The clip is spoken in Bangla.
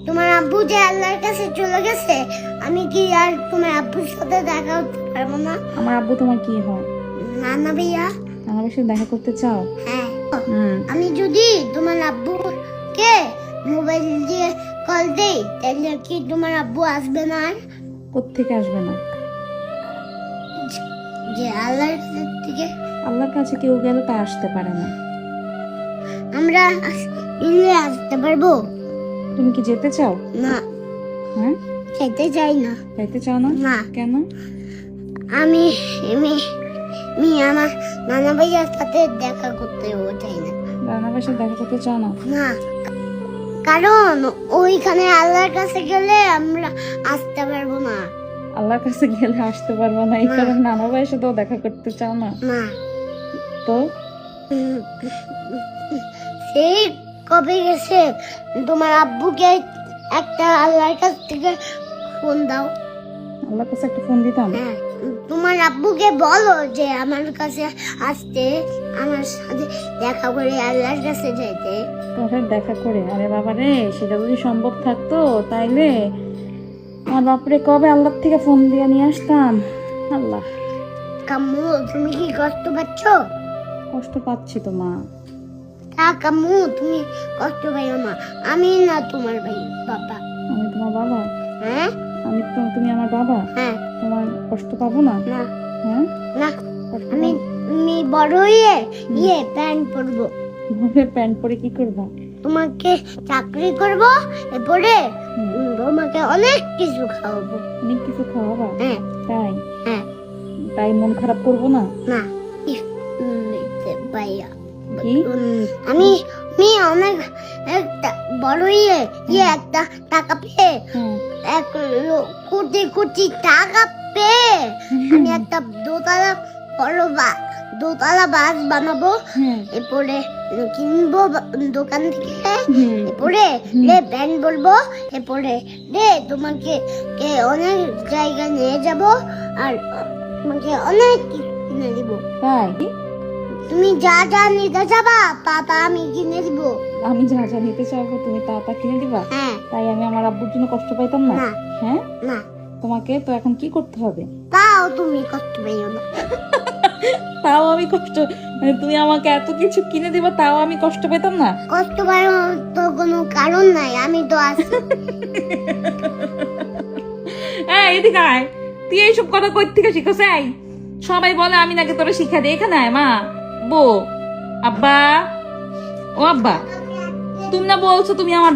তোমার আব্বু যে আল্লাহর কাছে চলে গেছে, আমি কি আর তোমার আব্বুর সাথে দেখা করতে পারবো না? আমার আব্বু তোমার কি হয়? নানা ভাইয়া। আমার সাথে দেখা করতে চাও? হ্যাঁ। আমি যদি তোমার আব্বুকে মোবাইল দিয়ে কল দেই, তাহলে কি তোমার আব্বু আসবে না? আর কোত্থেকে আসবে না? যে আল্লাহর থেকে। আল্লাহর কাছে কেউ গেলে তা আসতে পারে না। আমরা মিলে আসতে পারবো? তুমি কি যেতে চাও? না। হ্যাঁ, যেতে চাই না। যাইতে চাও না? না। কেন? আমি আমার নানা ভাইয়ার সাথে দেখা করতেও চাই না। রান্নার সাথে দেখা করতে চাও না? না, কারণ ওইখানে আল্লাহর কাছে গেলে আমরা আসতে পারবো না। আল্লাহর কাছে গেলে আসতে পারবো না, এই কারণে নানা ভাইয়ের সাথেও দেখা করতে চাও না? না। তো সেই কবে গেছে, তোমার আব্বুকে একটা আল্লাহর কাছ থেকে ফোন দাও। আল্লাহর কাছে একটা ফোন দিতাম? হ্যাঁ, তোমার আব্বুকে বলো যে আমার কাছে আসতে, আমার সাথে দেখা করে আল্লাহর কাছে যেতে। তোমার দেখা করে? আরে বাবা রে, সেটা যদি সম্ভব থাকতো তাইলে আমার বাপরে কবে আল্লাহর থেকে ফোন দিয়ে নিয়ে আসতাম। আল্লাহ। কাম্মু, তুমি কি কষ্ট পাচ্ছ? কষ্ট পাচ্ছি তো মা। তা কাম্মু, তুমি কষ্ট পাইও না। আমি না তোমার ভাই বাবা। আমি তোমার বাবা? হ্যাঁ। তুমি আমার বাবা? হ্যাঁ। তোমার কষ্ট পাবো না? না। হ্যাঁ, না, কষ্ট আমি বড় হয়ে প্যান্ট পরবো। প্যান্ট পরে কি করবা? তোমাকে চাকরি করব, এরপরে তোমাকে অনেক কিছু খাওয়াবো। অনেক কিছু খাওয়াবা? হ্যাঁ। তাই? হ্যাঁ। তাই মন খারাপ করবো না? না। ভাইয়া, কি? আমি অনেক একটা বড় একটা টাকা পেয়ে, এক কোটি কোটি টাকা পেয়ে আমি একটা দোতলা বাস বানাবো। এরপরে কিনবো দোকান থেকে, এরপরে ব্যান্ড বলবো, এরপরে তোমাকে অনেক জায়গায় নিয়ে যাব, আর তোমাকে অনেক কিছু কিনে দিব। তাই? তুমি যা যা নিতে যাবা তা আমি কিনে দিব। আমি যা যা নিতে চাইবো তুমি তা কিনে দিবা? হ্যাঁ। তাই আমি আমার আব্বুর জন্য কষ্ট পাইতাম না? হ্যাঁ। না। তোমাকে তো এখন কি করতে হবে? তাও তুমি কষ্ট পাইও না। তাও আমি কষ্ট, মানে তুমি আমাকে এত কিছু কিনে দিবা তাও আমি কষ্ট পেতাম না? কষ্ট পাইও তো কোনো কারণ নাই, আমি তো আছি। এদিকে আয়, তুই এইসব কথা কই থেকে শিখছ? সবাই বলে আমি নাকি তোরা শিক্ষা দিই। এখানে আয় মা, বো, আব্বা, ও আব্বা, তুমি না বলছো তুমি আমার